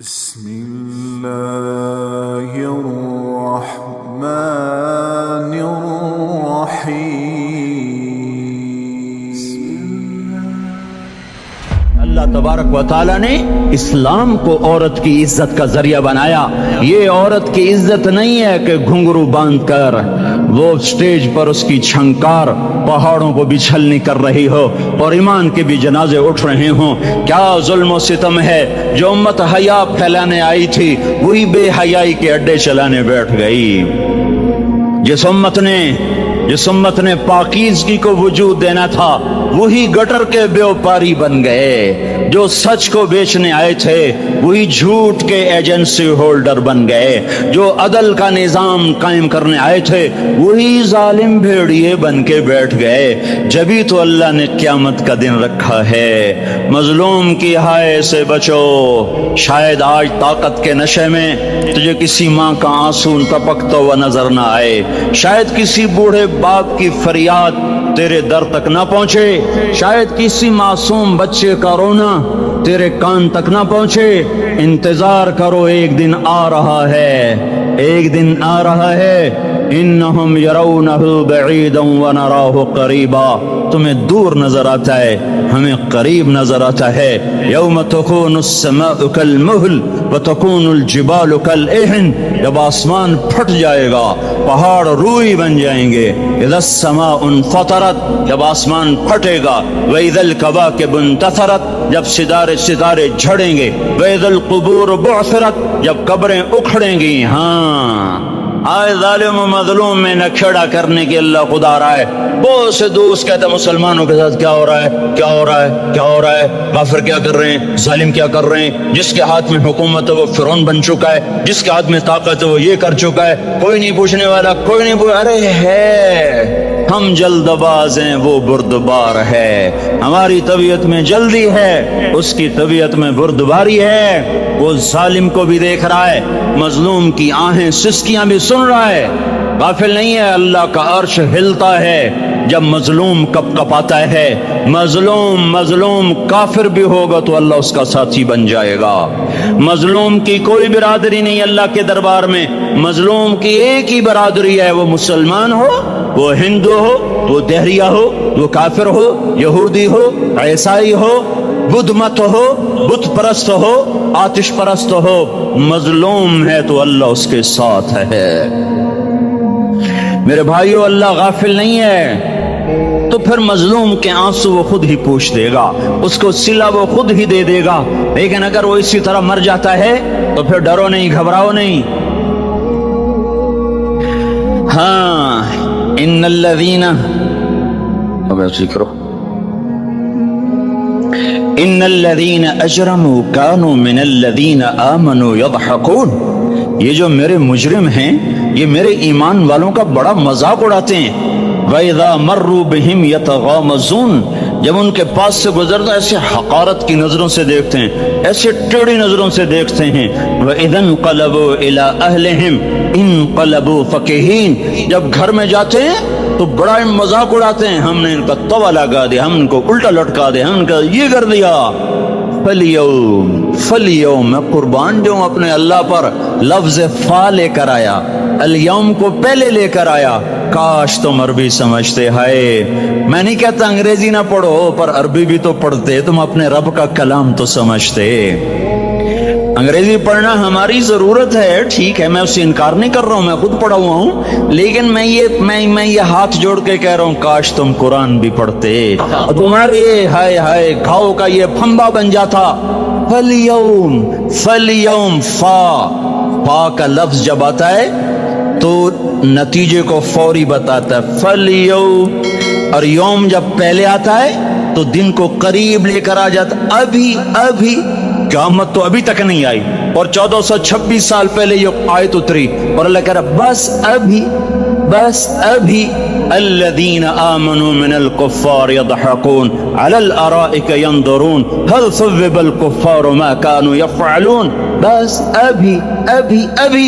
بسم الله الرحمن الرحيم اللہ تبارک و تعالیٰ نے اسلام کو عورت کی عزت کا ذریعہ بنایا. یہ عورت کی عزت نہیں ہے کہ گھنگرو باندھ کر وہ سٹیج پر اس کی چھنکار پہاڑوں کو بچھلنی کر رہی ہو اور ایمان کے بھی جنازے اٹھ رہے ہوں. کیا ظلم و ستم ہے. جو امت حیا پھیلانے آئی تھی وہی بے حیائی کے اڈے چلانے بیٹھ گئی. جس امت نے پاکیزگی کو وجود دینا تھا وہی گٹر کے بیوپاری بن گئے. جو سچ کو بیچنے آئے تھے وہی جھوٹ کے ایجنسی ہولڈر بن گئے. جو عدل کا نظام قائم کرنے آئے تھے وہی ظالم بھیڑیے بن کے بیٹھ گئے. جبھی تو اللہ نے قیامت کا دن رکھا ہے. مظلوم کی ہائے سے بچو. شاید آج طاقت کے نشے میں تجھے کسی ماں کا آنسو ٹپکتا ہوا نظر نہ آئے. شاید کسی بوڑھے باپ کی فریاد تیرے در تک نہ پہنچے. شاید کسی معصوم بچے کا رونا تیرے کان تک نہ پہنچے. انتظار کرو، ایک دن آ رہا ہے، ایک دن آ رہا ہے. انہم یرونہ بعیدا ونراہ قریبا. تمہیں دور نظر آتا ہے، ہمیں قریب نظر آتا ہے. یوم تکون السماء کالمہل وتکون الجبال کالعہن. جب آسمان پھٹ جائے گا پہاڑ روئی بن جائیں گے. اذا السماء انفطرت، جب آسمان پھٹے گا. واذا الکواکب انتثرت، جب ستارے جھڑیں گے. واذا القبور بعثرت، جب قبریں اکھڑیں گی. ہاں آئے ظالم و مظلوم میں نہ کھڑا کرنے کے اللہ خدا رہا ہے. بہت سے دوست کہتے ہیں مسلمانوں کے ساتھ کیا ہو رہا ہے، کیا ہو رہا ہے، کیا ہو رہا ہے. کافر کیا کر رہے ہیں، ظالم کیا کر رہے ہیں. جس کے ہاتھ میں حکومت ہے وہ فرعون بن چکا ہے، جس کے ہاتھ میں طاقت ہے وہ یہ کر چکا ہے. کوئی نہیں پوچھنے والا، کوئی نہیں ارے ہے ہم جلد باز ہیں، وہ بردبار ہے. ہماری طبیعت میں جلدی ہے، اس کی طبیعت میں بردباری ہے. وہ ظالم کو بھی دیکھ رہا ہے، مظلوم کی آہیں سسکیاں بھی سن رہا ہے. غافل نہیں ہے. اللہ کا عرش ہلتا ہے جب مظلوم کپ کپاتا ہے. مظلوم کافر بھی ہوگا تو اللہ اس کا ساتھی بن جائے گا. مظلوم کی کوئی برادری نہیں اللہ کے دربار میں. مظلوم کی ایک ہی برادری ہے، وہ مسلمان ہو، وہ ہندو ہو، وہ دہریہ ہو، وہ کافر ہو، یہودی ہو، عیسائی ہو، بدھ مت ہو، بت پرست ہو، آتش پرست ہو. مظلوم ہے تو اللہ اس کے ساتھ ہے. میرے بھائیو، اللہ غافل نہیں ہے. تو پھر مظلوم کے آنسو وہ خود ہی پوچھ دے گا، اس کو صلہ وہ خود ہی دے دے گا. لیکن اگر وہ اسی طرح مر جاتا ہے تو پھر ڈرو نہیں، گھبراؤ نہیں. ہاں ان الذین اجرموا كانوا من الذین آمنوا يضحكون. یہ جو میرے مجرم ہیں یہ میرے ایمان والوں کا بڑا مذاق اڑاتے ہیں. وَإِذَا مَرُّوا بِهِمْ يَتَغَامَزُونَ. جب ان کے پاس سے گزرتا ایسے حقارت کی نظروں سے دیکھتے ہیں، ایسے ٹیڑھی نظروں سے دیکھتے ہیں. وَإِذَا انقلبوا إِلَىٰ أَهْلِهِمْ انقلبوا فَكِهِينَ. جب گھر میں جاتے ہیں تو بڑا مذاق اڑاتے ہیں، ہم نے ان کا توا لگا دیا، ہم ان کو الٹا لٹکا دیا، ہم ان کا یہ کر دیا. فَالْيَوْمَ میں قربان جو اپنے اللہ پر لفظ فا لے کر آیا، الیوم کو پہلے لے کر آیا. کاش تم عربی سمجھتے. ہائے میں نہیں کہتا انگریزی نہ پڑھو، پر عربی بھی تو پڑھتے، تم اپنے رب کا کلام تو سمجھتے. انگریزی پڑھنا ہماری ضرورت ہے، ٹھیک ہے، میں اسے انکار نہیں کر رہا ہوں، میں خود پڑھا ہوا ہوں. لیکن میں یہ ہاتھ جوڑ کے کہہ رہا ہوں کاش تم قرآن بھی پڑھتے. تمہارے ہائے ہائے گھاؤ کا یہ پھمبا بن جاتا. فَالْيَوْمَ فا کا لفظ جب آتا ہے تو نتیجے کو فوری بتاتا ہے. فَالْيَوْمَ اور یوم جب پہلے آتا ہے تو دن کو قریب لے کر آ جاتا. ابھی قیامت تو ابھی تک نہیں آئی اور 1426 سال پہلے یہ آیت اتری اور اللہ کہہ رہا بس ابھی الذین آمنوا من الکفار یضحکون علی الارائک ینظرون هل ثوب الکفار ما كانوا یفعلون. بس ابھی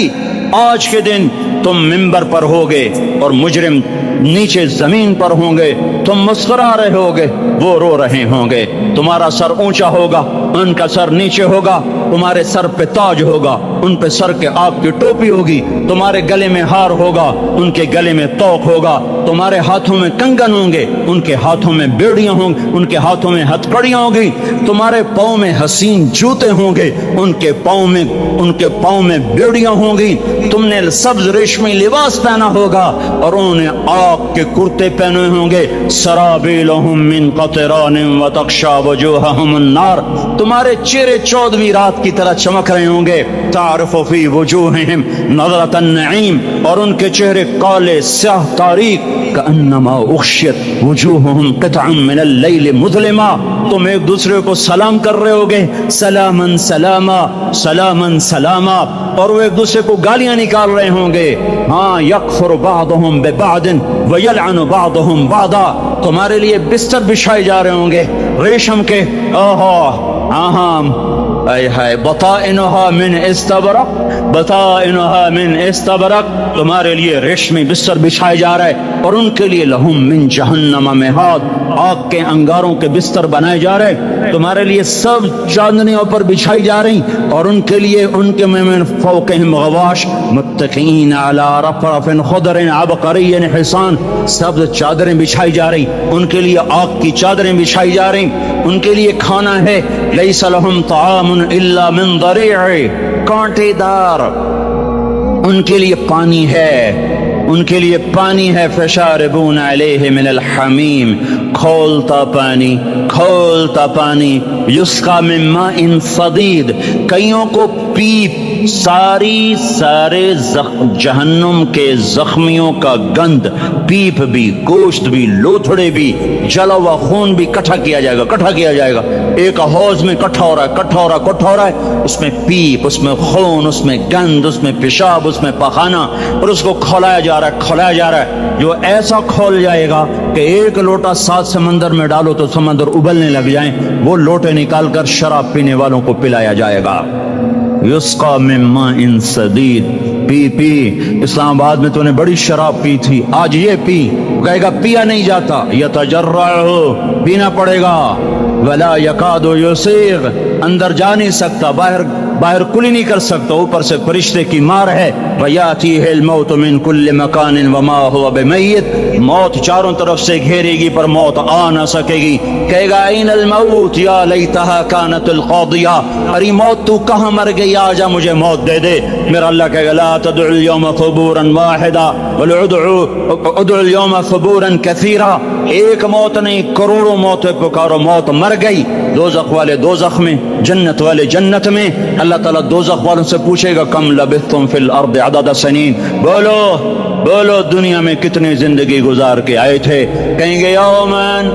آج کے دن تم منبر پر ہوگے اور مجرم نیچے زمین پر ہوں گے तुम मुस्कुरा रहे होगे, वो रो रहे होंगे। तुम्हारा सर ऊंचा होगा, उनका सर नीचे होगा। तुम्हारे सर पे ताज होगा, उन पे सर के आग की टोपी होगी। तुम्हारे गले में हार होगा, उनके गले में तोक होगा। तुम्हारे हाथों में कंगन होंगे, उनके हाथों में बेड़ियां होंगी, उनके हाथों में हथकड़ियां होंगी। तुम्हारे पाँव में हसीन जूते होंगे, उनके पाँव में बेड़ियां होंगी। तुमने सब्ज रेशमी लिबास पहना होगा और उन्होंने आग के कुर्ते पहने होंगे। सराबीलहुम मिन क़तरान व तख्शा वजूहहुम अन्नार। तुम्हारे चेहरे 14वीं रात की तरह चमक रहे होंगे। तारिफ़ु फी वजूहिहिम नज़रतन नईम, और उनके चेहरे काले स्याह तारीक। कअन्नमा उग़शियत वजूहुहुम क़ित्अम मिनल लैल मुज़लिमा। तुम एक दूसरे को सलाम कर रहे होगे, सलामन सलामा, सलामन सलामा, और वो एक दूसरे को गालियां निकाल रहे होंगे। हाँ, यकफुर बादुहुम बिबादिन व यलअनु बादुहुम बादा। तुम्हारे लिए बिस्तर बिछाए जा रहे होंगे रेशम के। ओहो, हाय बताइनुहा मिन इस्तबरक, बताइनुहा मिन इस्तबरक। तुम्हारे लिए रेशमी बिस्तर बिछाए जा रहे हैं और उनके लिए लहुम मिन जहन्नम मिहाद, आग के अंगारों के बिस्तर बनाए जा रहे। तुम्हारे लिए सब चांदनियों पर बिछाई जा रही और उनके लिए उनके में फौकहिम गवाश मुत्तकीन अला रफ़रफ़िन खुदरिन अबक़रिय्यिन हिसान। सब चादरें बिछाई जा रही, उनके लिए आग की चादरें बिछाई जा रही। उनके लिए खाना है, लैसा लहुम तामुन इल्ला मिन दरीअ, कांटेदार। उनके लिए पानी है, उनके लिए पानी है। फशारिबून अलैहि मिनल हमीम, खौलता पानी, खौलता पानी। युस्का मिन माइन सदीद, कईयों को पीप सारे जहन्नुम के जख्मियों का गंध, पीप भी, गोश्त भी, लोथड़े भी, जला हुआ खून भी इकट्ठा किया जाएगा, इकट्ठा किया जाएगा। एक हौज में इकट्ठा हो रहा है, इकट्ठा हो रहा है, इकट्ठा हो रहा है। उसमें पीप, उसमें खून, उसमें गंध, उसमें पेशाब, उसमें पखाना, और उसको खौलाया जा रहा है, खौलाया जा रहा है। जो ऐसा खोल जाएगा कि एक लोटा 7 समंदर में डालो तो समंदर उबलने लग जाए, वो लोटे निकाल कर शराब पीने वालों को पिलाया जाएगा। युस्का मिन माइन सदीद, पी पी, इस्लामाबाद में तूने बड़ी शराब पी थी, आज ये पी। कहेगा पिया नहीं जाता, यतजर्रअहु, पीना पड़ेगा। वला यकादु युसीग, अंदर जा नहीं सकता, बाहर कुली नहीं कर सकता, ऊपर से फरिश्ते की मार है। वयातीहिल मौतु मिन कुल्लि मकानिन वमा हुवा बिमय्यित, मौत चारों तरफ से घेरेगी पर मौत आ न सकेगी। कहेगा ऐनल मौत या लैतहा कानतुल क़ादिया, अरे मौत तू कहाँ मर गई, आजा मुझे मौत दे दे। मेरा अल्लाह कहेगा ला तदउल यौम क़ुबूरन वाहिदा बल उदउल यौम क़ुबूरन कसीरा, एक मौत नहीं करोड़ों मौतें पुकारो, मौत मर गई। दोज़ख वाले दोज़ख में, जन्नत वाले जन्नत में। अल्लाह ताला दोज़ख वालों से पूछेगा कम लबिथ्तुम फिल अर्द अदद सनीन, बोलो बोलो दुनिया में कितनी जिंदगी गुजार के आए थे। कहेंगे यौमन,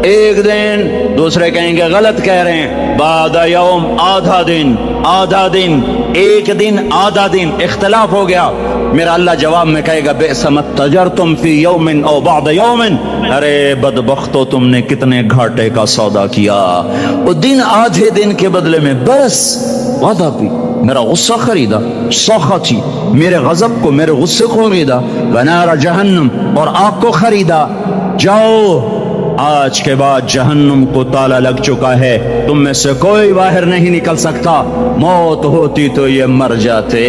एक दिन। दूसरे कहेंगे गलत कह रहे हैं, बादा यौम, आधा दिन, आधा दिन, एक दिन, आधा दिन, इख्तिलाफ हो गया। मेरा अल्लाह जवाब में कहेगा बेसमत तजरतुम फी यौमिन औ बाद यौमिन, अरे बदबख्तो तुमने कितने घाटे का सौदा किया। वो दिन आधे दिन के बदले में बस वादा भी, मेरा गुस्सा खरीदा, सौखा थी, मेरे गजब को, मेरे गुस्से को खरीदा, बनारा जहन्नम, और आग को खरीदा। जाओ, आज के बाद जहन्नुम को ताला लग चुका है, तुम में से कोई बाहर नहीं निकल सकता। मौत होती तो ये मर जाते।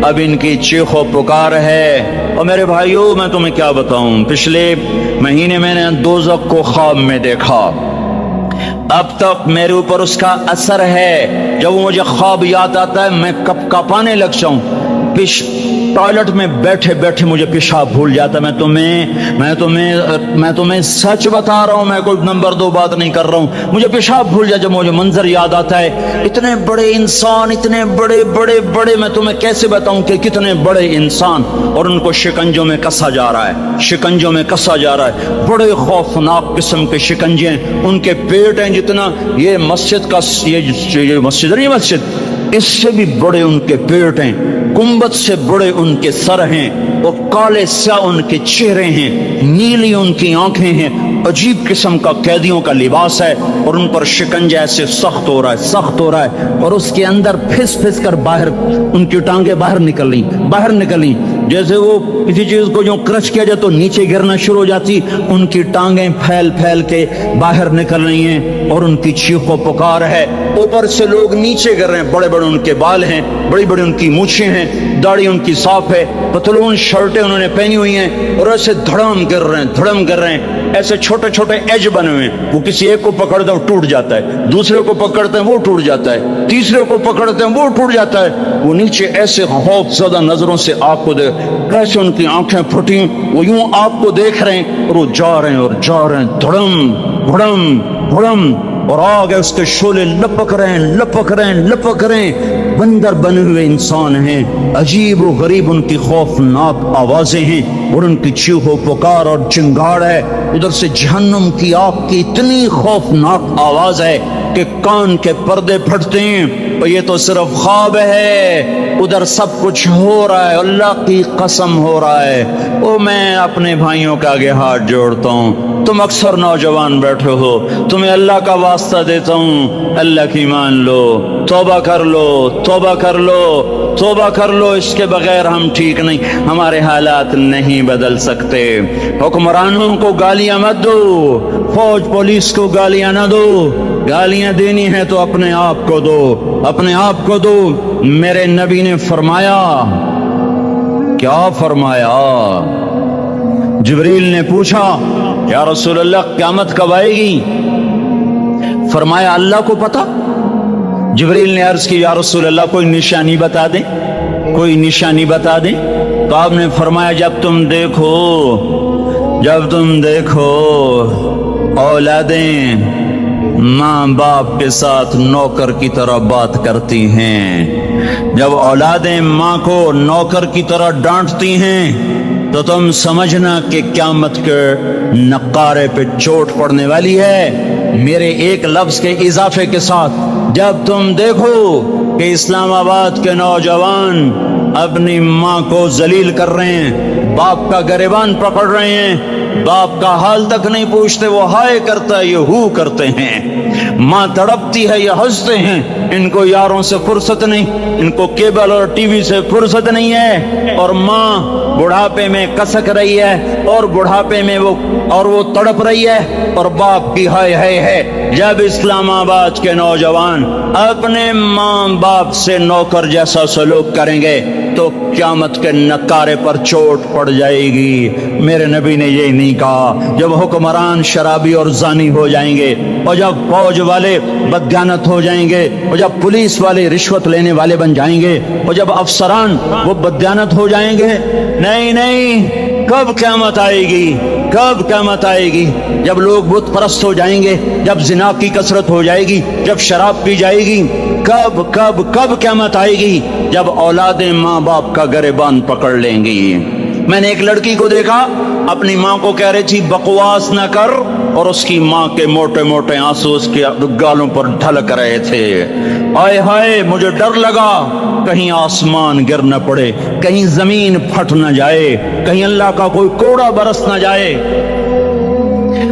अब इनकी चीखो पुकार है। और मेरे भाइयों, मैं तुम्हें क्या बताऊं, पिछले महीने मैंने दोज़ख को ख्वाब में देखा। अब तक मेरे ऊपर उसका असर है। जब मुझे ख्वाब याद आता है मैं कँपाने लग जाऊं। टॉयलेट में बैठे बैठे मुझे पेशाब भूल जाता। मैं तुम्हें सच बता रहा हूँ, मैं कोई नंबर 2 बात नहीं कर रहा हूँ। मुझे पेशाब भूल जाता जब मुझे मंजर याद आता है। इतने बड़े इंसान, इतने बड़े बड़े बड़े, मैं तुम्हें कैसे बताऊं कि कितने बड़े इंसान, और उनको शिकंजों में कसा जा रहा है, शिकंजों में कसा जा रहा है। बड़े खौफनाक किस्म के शिकंजे, उनके पेट हैं जितना ये मस्जिद का, ये मस्जिद नहीं, मस्जिद इससे भी बड़े उनके पेट हैं, गुंबद से बड़े उनके सर हैं, और काले स्याह उनके चेहरे हैं, नीली उनकी आंखें हैं। अजीब किस्म का कैदियों का लिबास है, और उन पर शिकंजा ऐसे सख्त हो रहा है, सख्त हो रहा है, और उसके अंदर फिस फिस कर बाहर उनकी टांगे बाहर निकली, बाहर निकली। जैसे वो किसी चीज को जो क्रश किया जाए तो नीचे गिरना शुरू हो जाती, उनकी टांगें फैल फैल के बाहर निकल रही हैं और उनकी चीखों पुकार है। ऊपर से लोग नीचे गिर रहे हैं, बड़े बड़े उनके बाल हैं, बड़ी बड़ी उनकी मूछें हैं, दाढ़ी उनकी साफ है, पतलून शर्टें उन्होंने पहनी हुई हैं और ऐसे धड़म गिर रहे हैं, धड़म गिर रहे हैं। ऐसे छोटे छोटे एज बने हुए हैं, वो किसी एक को पकड़ते हैं वो टूट जाता है, दूसरे को पकड़ते हैं वो टूट जाता है, तीसरे को पकड़ते हैं वो टूट जाता है। वो नीचे ऐसे खौफज़दा नजरों से आपको देख, कैसे उनकी आंखें फटी, वो यूं आपको देख रहे हैं और वो जा रहे हैं और जा रहे हैं, धड़म धड़म धड़म, और आगे उसके शोले लपक रहे हैं, लपक रहे हैं, लपक रहे हैं। बंदर बने हुए इंसान हैं, अजीब और गरीब उनकी खौफनाक आवाजें हैं और उनकी चीखो पुकार और चिंगाड़ है। उधर से जहन्नुम की आग की इतनी खौफनाक आवाज है कि कान के पर्दे फटते हैं और ये तो सिर्फ ख्वाब है, उधर सब कुछ हो रहा है, अल्लाह की कसम हो रहा है। ओ मैं अपने भाइयों के आगे हाथ जोड़ता हूँ, तुम अक्सर नौजवान बैठे हो, तुम्हें अल्लाह का वास्ता देता हूँ, अल्लाह की मान लो, तौबा कर लो, तौबा कर लो, तौबा कर लो। इसके बगैर हम ठीक नहीं, हमारे हालात नहीं बदल सकते। हुक्मरानों को गालियां मत दो, फौज पुलिस को गालियां ना दो, गालियां देनी है तो अपने आप को दो, अपने आप को दो। मेरे नबी ने फरमाया, क्या फरमाया? जिब्रील ने पूछा, या रसूल अल्लाह क़यामत कब आएगी? फरमाया अल्लाह को पता। जिब्रील ने अर्ज की, या रसूल अल्लाह कोई निशानी बता दें, कोई निशानी बता दें। तो आपने फरमाया जब तुम देखो औलादें माँ बाप के साथ नौकर की तरह बात करती हैं, जब औलादें माँ को नौकर की तरह डांटती हैं, तो तुम समझना कि क़यामत के नक्कारे पे चोट पड़ने वाली है। मेरे एक लफ्ज के इजाफे के साथ जब तुम देखो कि इस्लामाबाद के नौजवान अपनी माँ को जलील कर रहे हैं, बाप का गिरबान पकड़ रहे हैं, बाप का हाल तक नहीं पूछते, वो हाय करता है, ये हू करते हैं, माँ तड़पती है, ये हंसते हैं, इनको यारों से फुर्सत नहीं, इनको केबल और टीवी से फुर्सत नहीं है, और माँ बुढ़ापे में कसक रही है और बुढ़ापे में वो तड़प रही है और बाप की हाय हाय है। जब इस्लामाबाद के नौजवान अपने माँ बाप से नौकर जैसा सलूक करेंगे तो क़यामत के नक्कारे पर चोट पड़ जाएगी। मेरे नबी ने ये नहीं कहा। जब हुक्मरान शराबी और जानी हो जाएंगे, और जब फौज वाले बदगानत हो जाएंगे, और जब पुलिस वाले रिश्वत लेने वाले बन जाएंगे, और जब अफसरान वो बदगानत हो जाएंगे, नहीं नहीं, कब क़यामत आएगी, कब क़यामत आएगी? जब लोग बुत परस्त हो जाएंगे, जब जिना की कसरत हो जाएगी, जब शराब पी जाएगी, कब कब कब क़यामत आएगी? जब औलादें माँ बाप का गिरबान पकड़ लेंगी। मैंने एक लड़की को देखा, अपनी माँ को कह रही थी बकवास न कर, और उसकी माँ के मोटे मोटे आंसू उसके गालों पर ढलक रहे थे। आए हाय, मुझे डर लगा कहीं आसमान गिर न पड़े, कहीं जमीन फट न जाए, कहीं अल्लाह का कोई कोड़ा बरस न जाए।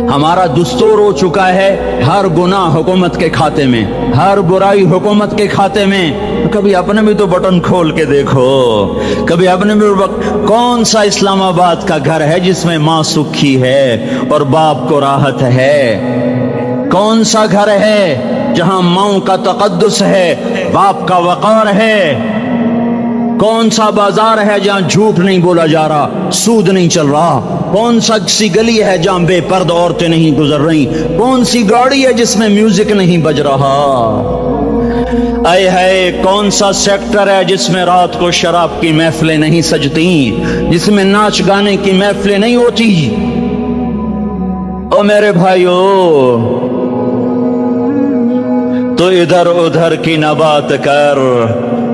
हमारा दुस्तूर हो चुका है हर गुनाह हुकूमत के खाते में, हर बुराई हुकूमत के खाते में। कभी अपने भी तो बटन खोल के देखो, कभी अपने भी। कौन सा इस्लामाबाद का घर है जिसमें माँ सुखी है और बाप को राहत है? कौन सा घर है जहां माँ का तकद्दुस है, बाप का वक़ार है? कौन सा बाजार है जहां झूठ नहीं बोला जा रहा, सूद नहीं चल रहा? कौन सी गली है जहां बेपर्द औरतें नहीं गुजर रही? कौन सी गाड़ी है जिसमें म्यूजिक नहीं बज रहा? आए है, कौन सा सेक्टर है जिसमें रात को शराब की महफिलें नहीं सजती, जिसमें नाच गाने की महफिलें नहीं होती? ओ मेरे भाइयों, तो इधर उधर की न बात कर,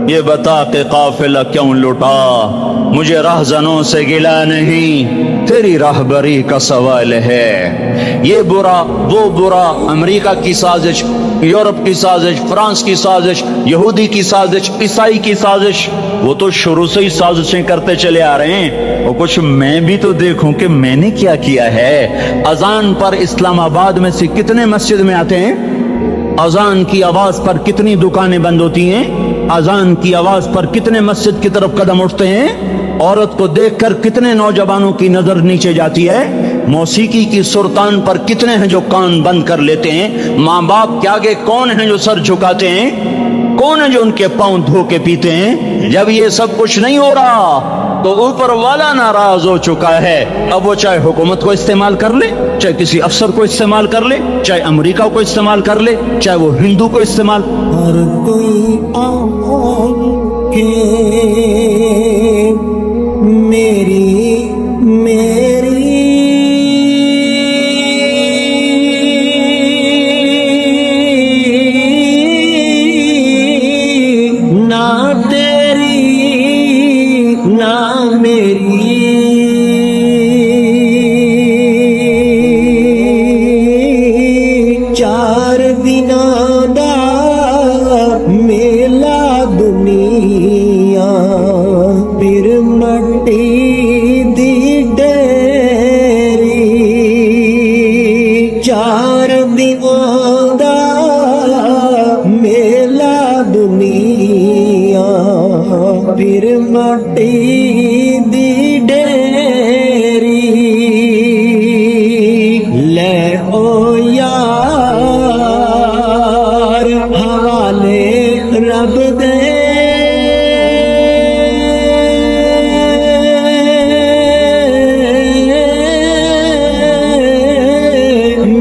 ये बता के काफिला क्यों लुटा? मुझे राहजनों से गिला नहीं, तेरी राहबरी का सवाल है। ये बुरा वो बुरा, अमेरिका की साजिश, यूरोप की साजिश, फ्रांस की साजिश, यहूदी की साजिश, ईसाई की साजिश, वो तो शुरू से ही साजिशें करते चले आ रहे हैं। और कुछ मैं भी तो देखूं कि मैंने क्या किया है। अजान पर इस्लामाबाद में से कितने मस्जिद में आते हैं? अजान की आवाज पर कितनी दुकानें बंद होती हैं? अजान की आवाज पर कितने मस्जिद की तरफ कदम उठते हैं? عورت کو دیکھ کر کتنے نوجوانوں کی نظر نیچے جاتی ہے؟ موسیقی کی سرتان پر کتنے ہیں جو کان بند کر لیتے ہیں؟ ماں باپ کے آگے کون ہیں جو سر جھکاتے ہیں؟ کون ہے جو ان کے پاؤں دھو کے پیتے ہیں؟ جب یہ سب کچھ نہیں ہو رہا تو اوپر والا ناراض ہو چکا ہے۔ اب وہ چاہے حکومت کو استعمال کر لے، چاہے کسی افسر کو استعمال کر لے، چاہے امریکہ کو استعمال کر لے، چاہے وہ ہندو کو استعمال، ہر کوئی آن کے میری نہ تیری نہ میری چار دناں دا میلا دنیا پھر مٹی دی ڈیری چار دناں دا میلا دنیا پھر مٹی دی ڈیری لے او یار حوالے رب دے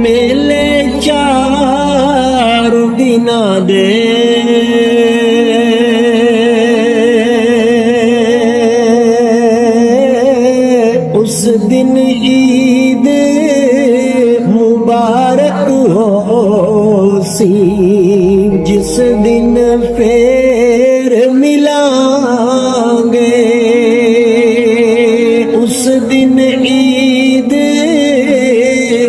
میلے چار دناں دے اس دن عید مبارک ہو سی جس دن پھر ملیں گے اس دن عید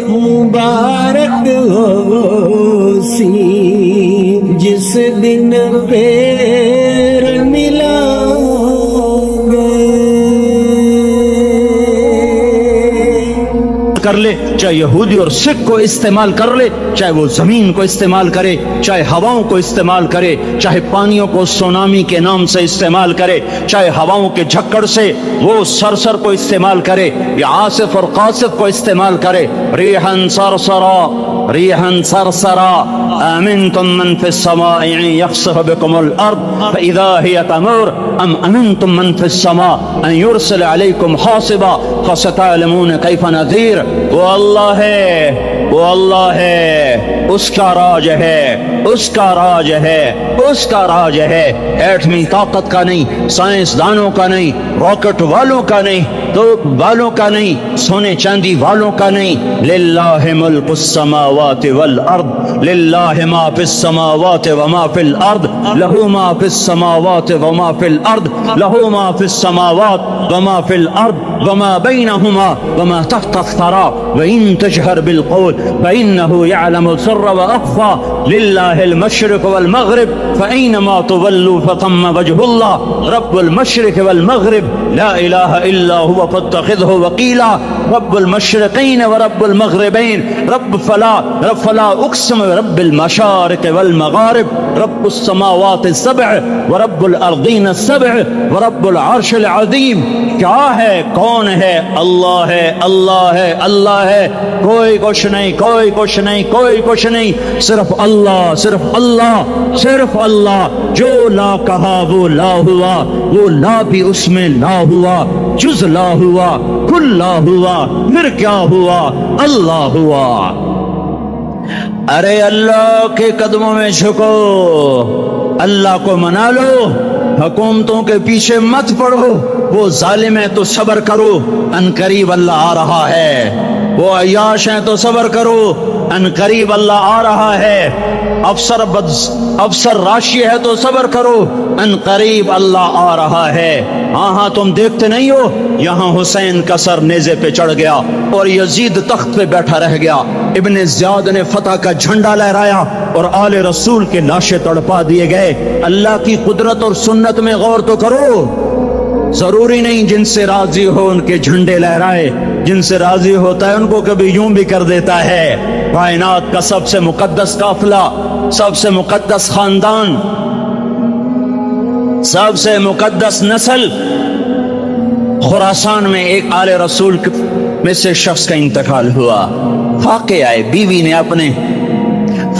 مبارک ہو سی جس دن پھر ملیں کر لے، چاہے یہودی اور سکھ کو استعمال کر لے، چاہے وہ زمین کو استعمال کرے، چاہے ہواؤں کو استعمال کرے، چاہے پانیوں کو سونامی کے نام سے استعمال کرے، چاہے ہواؤں کے جھکڑ سے وہ سرسر کو استعمال کرے یا عاصف اور قاصف کو استعمال کرے، ریحاً سرسرا ریحاً سرسرا آمنتم من فی السماء ان یخسف بکم الارض فاذا ہی تمور ام امنتم من فی السماء ان یرسل علیکم حاصبا فستعلمون کیف نذیر۔ وہ اللہ ہے، وہ اللہ ہے، اس کا راج ہے، اس کا راج ہے، اس کا راج ہے، ایٹمی طاقت کا نہیں، سائنسدانوں کا نہیں، راکٹ والوں کا نہیں، توپ والوں کا نہیں، سونے چاندی والوں کا نہیں۔ للہ ملک السماوات والارض للہ ما فی السماوات وما فی الارض لہ ما فی السماوات وما فی الارض لہ ما فی السماوات وما فی الارض وما بینہما وما تحت الثرى وإن تجهر بالقول فإنه يعلم السر وأخفى لله المشرق والمغرب فأينما تولوا فثم وجه الله رب المشرق والمغرب لا إله إلا هو فاتخذه وكيلا رب المشرقين ورب المغربين رب فلا أقسم برب المشارق والمغارب رب السماوات السبع ورب الأرضين السبع ورب العرش العظيم۔ کیا ہے، کون ہے؟ اللہ ہے، اللہ ہے، اللہ ہے، کوئی کچھ نہیں، کوئی کچھ نہیں، کوئی کچھ نہیں، صرف اللہ، صرف اللہ، صرف اللہ۔ جو لا کہا وہ لا ہوا، وہ لا بھی اس میں لا ہوا، جز لا ہوا، کل لا ہوا، پھر کیا ہوا؟ اللہ ہوا۔ ارے اللہ کے قدموں میں جھکو، اللہ کو منا لو، حکومتوں کے پیچھے مت پڑو، وہ ظالم ہے تو صبر کرو، ان قریب اللہ آ رہا ہے، وہ عیاش ہیں تو صبر کرو، ان قریب اللہ آ رہا ہے، افسر راشی ہے تو صبر کرو، ان قریب اللہ آ رہا ہے۔ ہاں تم دیکھتے نہیں ہو، یہاں حسین کا سر نیزے پہ چڑھ گیا اور یزید تخت پہ بیٹھا رہ گیا، ابن زیاد نے فتح کا جھنڈا لہرایا اور آل رسول کے لاشیں تڑپا دیے گئے۔ اللہ کی قدرت اور سنت میں غور تو کرو، ضروری نہیں جن سے راضی ہو ان کے جھنڈے لہرائے، جن سے راضی ہوتا ہے ان کو کبھی یوں بھی کر دیتا ہے۔ کائنات کا سب سے مقدس قافلہ، سب سے مقدس خاندان، سب سے مقدس نسل खुरासान में एक आले रसूल में से शख्स का इंतकाल हुआ। फाके आए, बीवी ने अपने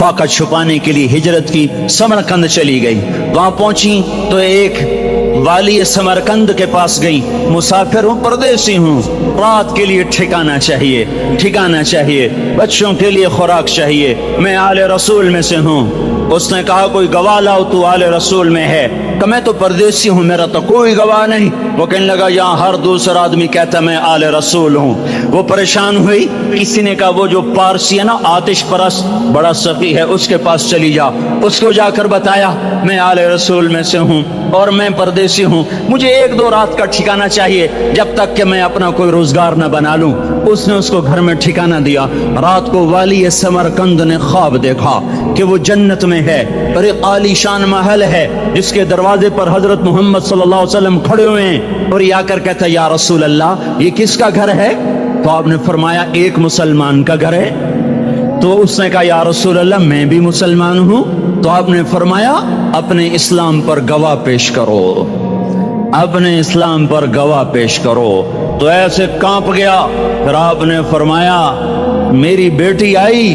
फाका छुपाने के लिए हिजरत की, समरकंद चली गई। वहां पहुंची तो एक वाली समरकंद के पास गई। मुसाफिर हूं, परदेसी हूं, रात के लिए ठिकाना चाहिए, ठिकाना चाहिए, बच्चों के लिए खुराक चाहिए, मैं आले रसूल में से हूं। उसने कहा कोई गवाह लाओ, तू आले रसूल में है। कि मैं तो परदेसी हूं, मेरा तो कोई गवाह नहीं। वो कहने लगा यहाँ हर दूसरा आदमी कहता मैं आले रसूल हूं। वो परेशान हुई। किसी ने कहा वो जो पारसी है ना, आतिश परस्त, बड़ा सखी है, उसके पास चली जा। उसको जाकर बताया मैं आले रसूल में से हूं और मैं परदेसी हूं, मुझे 1-2 रात का ठिकाना चाहिए जब तक कि मैं अपना कोई रोजगार न बना लूं। उसने उसको घर में ठिकाना दिया। रात को वाली समरकंद ने ख्वाब देखा कि वो जन्नत में है और एक आलीशान महल है जिसके दरवाजे पर हजरत मोहम्मद सल्लल्लाहु अलैहि वसल्लम खड़े हुए हैं। और ये आकर कहता या रसूल अल्लाह, ये किसका घर है? तो आपने फरमाया एक मुसलमान का घर है। तो उसने कहा या रसूल अल्लाह, मैं भी मुसलमान हूं। तो आपने फरमाया अपने इस्लाम पर गवाह पेश करो, अपने इस्लाम पर गवाह पेश करो। तो ऐसे कांप गया। फिर आपने फरमाया मेरी बेटी आई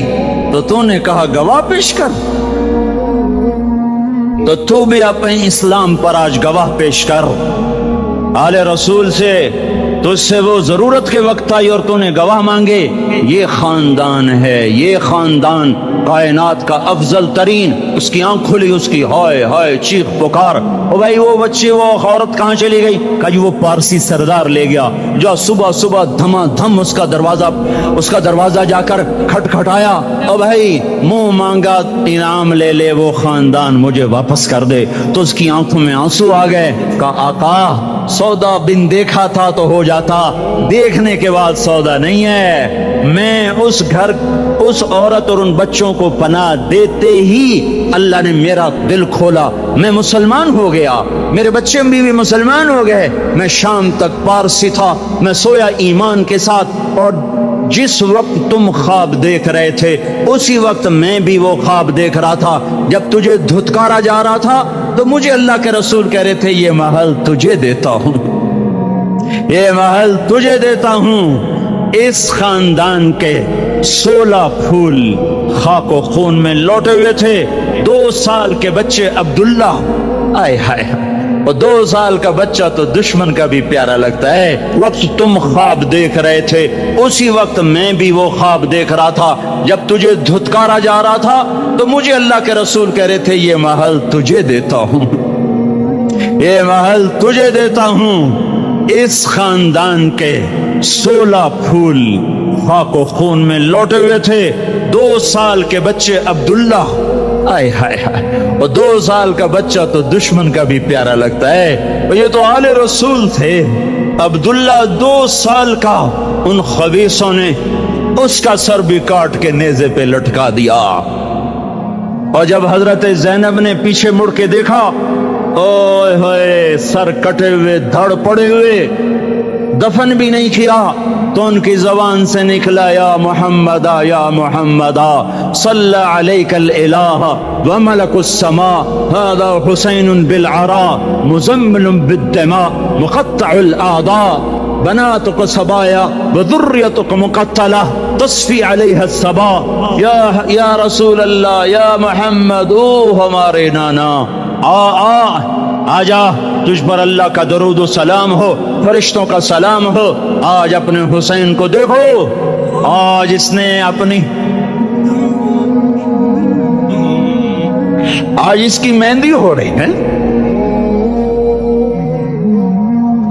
तो तूने कहा गवाह पेश कर, तो तू भी अपने इस्लाम पर आज गवाह पेश कर। आले रसूल से तुझसे वो जरूरत के वक्त आई और तूने गवाह मांगे। ये खानदान है, ये खानदान कायनात का अफजल तरीन। उसकी आंख खुली, उसकी हाय हाय चीख पुकार। ओ भाई वो बच्चे, वो औरत कहाँ चली गई? कहा जी वो पारसी सरदार ले गया। जो सुबह सुबह धमाधम उसका दरवाजा जाकर खटखटाया। ओ भाई मुंह मांगा इनाम ले ले, वो खानदान मुझे वापस कर दे। तो उसकी आंखों में आंसू आ गए। कहा आका सौदा बिन देखा था तो हो जाता, देखने के बाद सौदा नहीं है। मैं उस घर, उस औरत और उन बच्चों को पनाह देते ही अल्लाह ने मेरा दिल खोला, मैं मुसलमान हो गया, मेरे बच्चे भी मुसलमान हो गए। मैं शाम तक पारसी था, मैं सोया ईमान के साथ। और जिस वक्त तुम ख्वाब देख रहे थे उसी वक्त मैं भी वो ख्वाब देख रहा था। जब तुझे धुतकारा जा रहा था तो मुझे अल्लाह के रसूल कह रहे थे ये महल तुझे देता हूं, ये महल तुझे देता हूं। इस खानदान के 16 फूल खाको खून में लौटे हुए थे। 2 साल के बच्चे अब्दुल्ला, आय हाय, और 2 साल का बच्चा तो दुश्मन का भी प्यारा लगता है। वक्त तुम ख्वाब देख रहे थे उसी वक्त मैं भी वो ख्वाब देख रहा था। जब तुझे धुतकारा जा रहा था तो मुझे अल्लाह के रसूल कह रहे थे ये महल तुझे देता हूं, ये महल तुझे देता हूं। इस खानदान के 16 फूल खाको खून में लौटे हुए थे। 2 साल के बच्चे अब्दुल्ला, आय हाय हाय, और 2 साल का बच्चा तो दुश्मन का भी प्यारा लगता है। और ये तो आले रसूल थे। अब्दुल्ला 2 साल का, उन खबीसों ने उसका सर भी काट के नेज़े पे लटका दिया। और जब हजरत ज़ैनब ने पीछे मुड़ के देखा, ओए होए, सर कटे हुए, धड़ पड़े हुए, दफन भी नहीं किया, तो उनकी जबान से निकला या मुहम्मदा, या मुहम्मदा, सल्ला अलैकल इलाह व मलकुस समा, हादा हुसैनुन बिल अरा, मुज़म्मिलुन बिद्दमा, मुक़त्तउल आदा, बनातुक सबाया व ज़ुर्रियतुक मुक़त्तला, तस्फी अलैहा सबा, या रसूल अल्लाह, या मुहम्मद, ओ हमारे नाना, आजा, तुझ पर अल्लाह का दरूद व सलाम हो, फरिश्तों का सलाम हो। आज अपने हुसैन को देखो, आज इसने अपनी, आज इसकी मेहंदी हो रही है।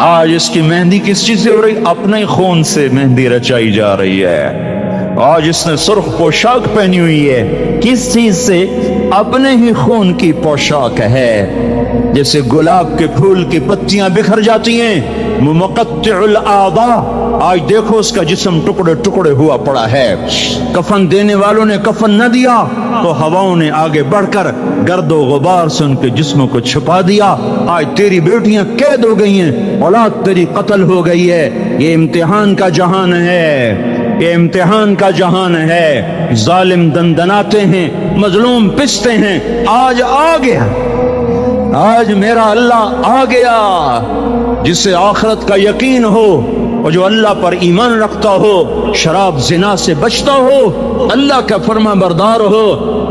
आज इसकी मेहंदी किस चीज से हो रही? अपने खून से मेहंदी रचाई जा रही है। आज इसने सुर्ख पोशाक पहनी हुई है। किस चीज से? अपने ही खून की पोशाक है। जैसे गुलाब के फूल की पत्तियां बिखर जाती हैं, मुक़त्तिउल आदा, आज देखो उसका जिस्म टुकड़े टुकड़े हुआ पड़ा है। कफन देने वालों ने कफन न दिया तो हवाओं ने आगे बढ़कर गर्दो गुबार से उनके जिस्मों को छुपा दिया। आज तेरी बेटियां कैद हो गई हैं, औलाद तेरी कत्ल हो गई है। ये इम्तिहान का जहान है, ये इम्तिहान का जहान है। जालिम दंदनाते हैं, मजलूम पिसते हैं। आज आ गया, آج میرا اللہ آ گیا۔ جسے آخرت کا یقین ہو اور جو اللہ پر ایمان رکھتا ہو، شراب زنا سے بچتا ہو، اللہ کا فرما بردار ہو،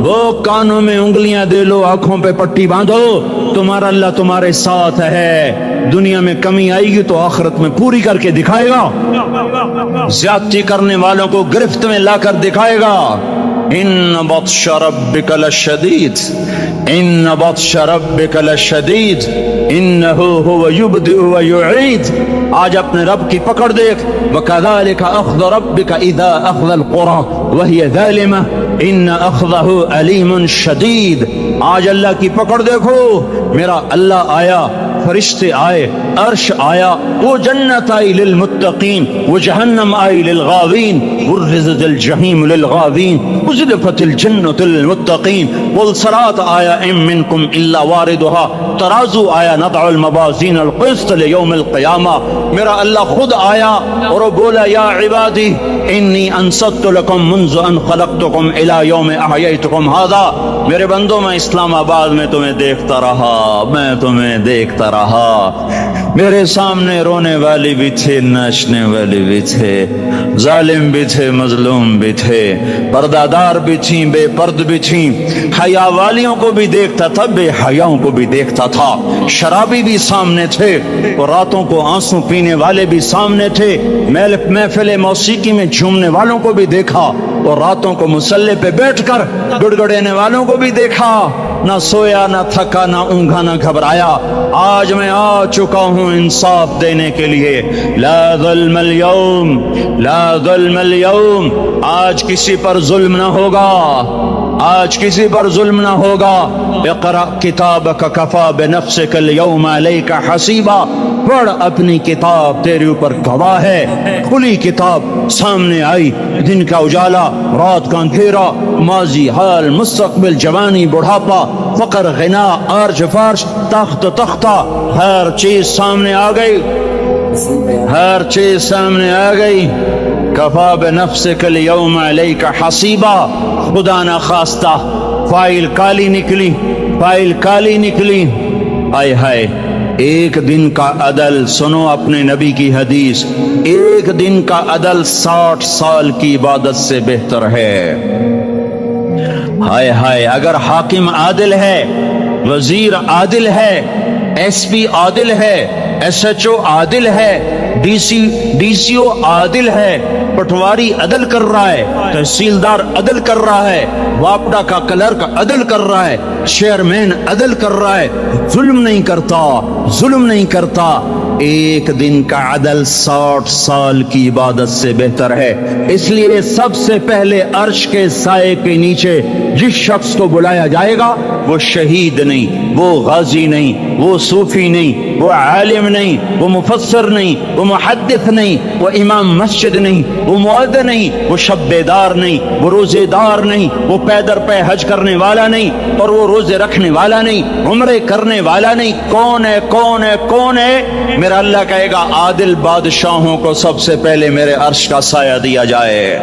وہ کانوں میں انگلیاں دے لو، آنکھوں پہ پٹی باندھو، تمہارا اللہ تمہارے ساتھ ہے۔ دنیا میں کمی آئے گی تو آخرت میں پوری کر کے دکھائے گا، زیادتی کرنے والوں کو گرفت میں لا کر دکھائے گا۔ ان بطش ربک لشدید، ان بطش ربک لشدید انہ هو یبدئ ویعید۔ آج اپنے رب کی پکڑ دیکھ، وکذالک اخذ ربک اذا اخذ القری وہی ظالمہ ان اخذہ علیم شدید۔ آج اللہ کی پکڑ دیکھو، میرا اللہ آیا، فرشتے آئے، عرش آیا، وہ جنت آئی للمتقین، وہ جہنم آئی للغاوین، برزت الجحیم للغاوین، ازلفت الجنت للمتقین، والصراط آیا ام منکم الا واردها، ترازو آیا نضع الموازین القسط لیوم القیامہ۔ میرا اللہ خود آیا اور وہ بولا یا عبادی انی انصت لکم منذ ان خلقتکم الى یوم احییتکم ھذا۔ میرے بندوں، میں اسلام آباد میں تمہیں دیکھتا رہا، میں تمہیں دیکھتا رہا، میرے سامنے رونے والی بھی تھے، ناچنے والے بھی تھے، ظالم بھی تھے، مظلوم بھی تھے، پردہ دار بھی تھیں، بے پرد بھی تھیں، حیا والیوں کو بھی دیکھتا تھا، بے حیاؤں کو بھی دیکھتا تھا، شرابی بھی سامنے تھے اور راتوں کو آنسو پینے والے بھی سامنے تھے، محفل موسیقی میں جھومنے والوں کو بھی دیکھا اور راتوں کو مصلی پہ بیٹھ کر گڑگڑانے والوں کو بھی دیکھا، نہ سویا، نہ تھکا، نہ اونگا، نہ گھبرایا۔ آج میں آ چکا ہوں انصاف دینے کے لیے، لا ظلم اليوم، لا ظلم اليوم، آج کسی پر ظلم نہ ہوگا، آج کسی پر ظلم نہ ہوگا۔ اقرأ کتابک کفا بنفسک اليوم علیک حسیبا، پڑھ اپنی کتاب، تیرے اوپر گواہ ہے۔ کھلی کتاب سامنے آئی، دن کا اجالا، رات کا اندھیرا، ماضی، حال، مستقبل، جوانی، بڑھاپا، فقر، غنا، عرش، فرش، تخت، تختہ، ہر چیز سامنے آ گئی، ہر چیز سامنے آ گئی۔ کفا بنفسک اليوم علیک حسیبا، خدا نہ خواستہ فائل کالی نکلی، فائل کالی نکلی۔ آئے ہائے، ایک دن کا عدل، سنو اپنے نبی کی حدیث، ایک دن کا عدل 60 سال کی عبادت سے بہتر ہے۔ ہائے ہائے، اگر حاکم عادل ہے، وزیر عادل ہے، ایس پی عادل ہے، ایس ایچ او عادل ہے، ڈی سی او عادل ہے، پٹواری عدل کر رہا ہے، تحصیلدار عدل کر رہا ہے، واپڈا کا کلرک عدل کر رہا ہے، چیئرمین عدل کر رہا ہے، ظلم نہیں کرتا، ظلم نہیں کرتا، ایک دن کا عدل 60 سال کی عبادت سے بہتر ہے۔ اس لیے سب سے پہلے عرش کے سائے کے نیچے جس شخص کو بلایا جائے گا وہ شہید نہیں، وہ غازی نہیں، وہ صوفی نہیں، وہ عالم نہیں، وہ مفسر نہیں، وہ محدث نہیں، وہ امام مسجد نہیں، وہ مؤذن نہیں، وہ شب بیدار نہیں، وہ روزے دار نہیں، وہ پیدر پہ حج کرنے والا نہیں، اور وہ روزے رکھنے والا نہیں، عمرے کرنے والا نہیں۔ کون ہے، کون ہے، کون ہے؟ میرا اللہ کہے گا عادل بادشاہوں کو سب سے پہلے میرے عرش کا سایہ دیا جائے۔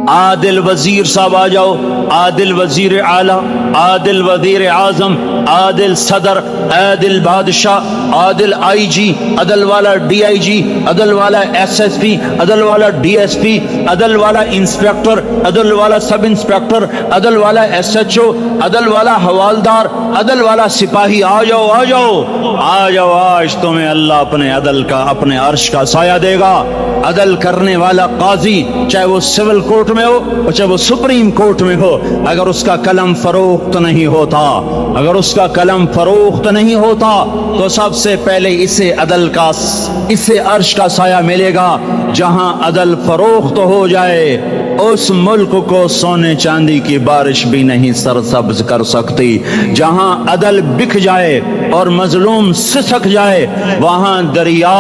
عادل وزیر صاحب آ جاؤ، عادل وزیر اعلیٰ، عادل وزیر اعظم، عادل صدر، عادل بادشاہ، عادل آئی جی، عدل والا ڈی آئی جی، عدل والا ایس ایس پی، عدل والا ڈی ایس پی، عدل والا انسپیکٹر، عدل والا سب انسپیکٹر، عدل والا ایس ایچ او، عدل والا حوالدار، عدل والا سپاہی، آ جاؤ، آ جاؤ، آ جاؤ، آج تمہیں اللہ اپنے عدل کا، اپنے عرش کا سایہ دے گا۔ عدل کرنے والا قاضی، چاہے وہ سول کورٹ میں ہو اور چاہے وہ سپریم کورٹ میں ہو، اگر اس کا قلم فروخت نہیں ہوتا، اگر اس کا قلم فروخت نہیں ہوتا تو سب سے پہلے اسے عدل کا، اسے عرش کا سایہ ملے گا۔ جہاں عدل فروخت ہو جائے اس ملک کو سونے چاندی کی بارش بھی نہیں سرسبز کر سکتی۔ جہاں عدل بک جائے اور مظلوم سسک جائے وہاں دریا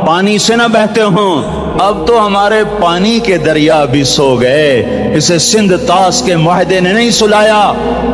پانی سے نہ بہتے ہوں۔ اب تو ہمارے پانی کے دریا بھی سو گئے، اسے سندھ طاس کے معاہدے نے نہیں سلایا،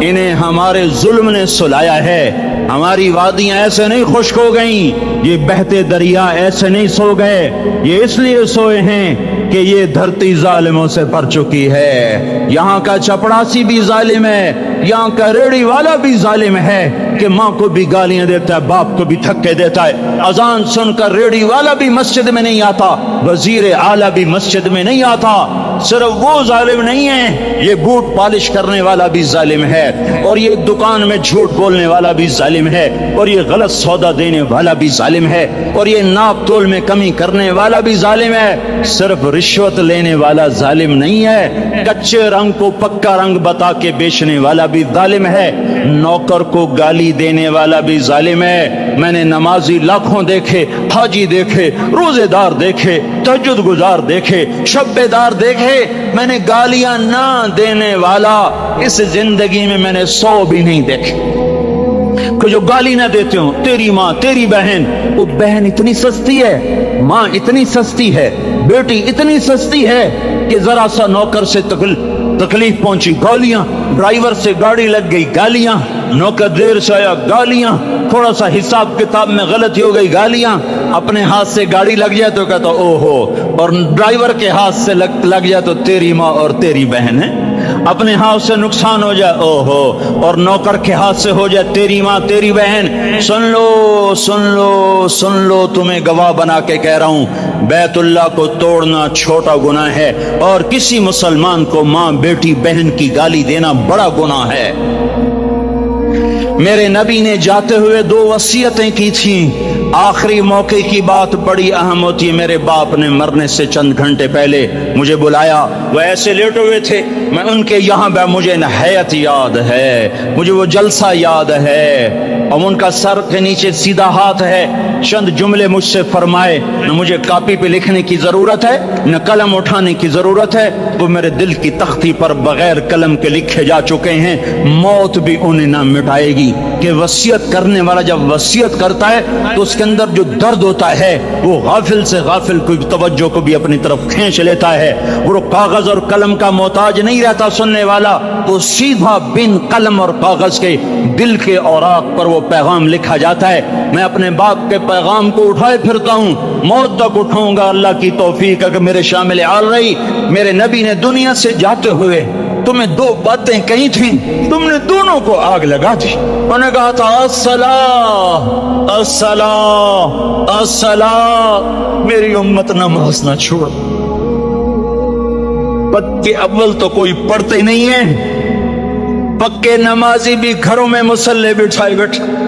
انہیں ہمارے ظلم نے سلایا ہے۔ ہماری وادیاں ایسے نہیں خشک ہو گئیں، یہ بہتے دریا ایسے نہیں سو گئے، یہ اس لیے سوئے ہیں کہ یہ دھرتی ظالموں سے بھر چکی ہے۔ یہاں کا چپڑاسی بھی ظالم ہے، यहाँ का रेड़ी वाला भी जालिम है कि माँ को भी गालियां देता है, बाप को भी धक्के देता है। अजान सुनकर रेड़ी वाला भी मस्जिद में नहीं आता, वजीर आला भी मस्जिद में नहीं आता। सिर्फ वो जालिम नहीं है, ये बूट पॉलिश करने वाला भी जालिम है, और ये दुकान में झूठ बोलने वाला भी जालिम है, और ये गलत सौदा देने वाला भी जालिम है, और ये नाप तोल में कमी करने वाला भी जालिम है। सिर्फ रिश्वत लेने वाला जालिम नहीं है, कच्चे रंग को पक्का रंग बता के बेचने वाला भी जालिम है, नौकर को गाली देने वाला भी जालिम है। मैंने नमाजी लाखों देखे, हाजी देखे, रोजेदार देखे, तहज्जुद गुजार देखे, शब्बेदार देखे, मैंने गालियां ना देने वाला इस जिंदगी में मैंने 100 भी नहीं देखे कि जो गाली ना देते हो। तेरी माँ, तेरी बहन, वो बहन इतनी सस्ती है, माँ इतनी सस्ती है, बेटी इतनी सस्ती है कि जरा सा नौकर से तकलीफ पहुंची, गालियां, ड्राइवर से गाड़ी लग गई, गालियां, नौकर देर से आया, गालियां, थोड़ा सा हिसाब किताब में गलती हो गई, गालियां, अपने हाथ से गाड़ी लग जाए तो कहता ओहो, और ड्राइवर के हाथ से लग जाए तो तेरी माँ और तेरी बहन है। अपने हाथ से नुकसान हो जाए ओहो, और नौकर के हाथ से हो जाए तेरी माँ तेरी बहन। सुन लो सुन लो सुन लो, तुम्हें गवाह बना के कह रहा हूं, बैतुल्लाह को तोड़ना छोटा गुनाह है, और किसी मुसलमान को माँ बेटी बहन की गाली देना बड़ा गुनाह है। मेरे नबी ने जाते हुए 2 वसीयतें की थी। आखिरी मौके की बात बड़ी अहम होती है। मेरे बाप ने मरने से चंद घंटे पहले मुझे बुलाया, वो ऐसे लेटे हुए थे, मैं उनके यहाँ मुझे नहायत याद है, मुझे वो जलसा याद है, और उनका सर के नीचे सीधा हाथ है। चंद जुमले मुझसे फरमाए, न मुझे कापी पे लिखने की जरूरत है न कलम उठाने की जरूरत है, वो मेरे दिल की तख्ती पर बगैर कलम के लिखे जा चुके हैं, मौत भी उन्हें ना मिटाएगी। कि वसीयत करने वाला जब वसीयत करता है तो उसके अंदर जो दर्द होता है वो गाफिल से गाफिल की तवज्जो को भी अपनी तरफ खींच लेता है। वो कागज और कलम का मोहताज नहीं रहता सुनने वाला, वो सीधा बिन कलम और कागज के दिल के औराक पर वो पैगाम लिखा जाता है। मैं अपने बाप के पैगाम को उठाए फिरता हूँ, मौत तक उठाऊंगा, अल्लाह की तौफीक है कि मेरे शामिल आल रही। मेरे नबी ने दुनिया से जाते हुए तुम्हें 2 बातें कही थी, तुमने दोनों को आग लगा दी। उन्होंने कहा था अस्सला अस्सला अस्सला, मेरी उम्मत नमाज ना छोड़। पक्के अव्वल तो कोई पढ़ते नहीं है, पक्के नमाजी भी घरों में मुसल्ले बिठाए बैठे।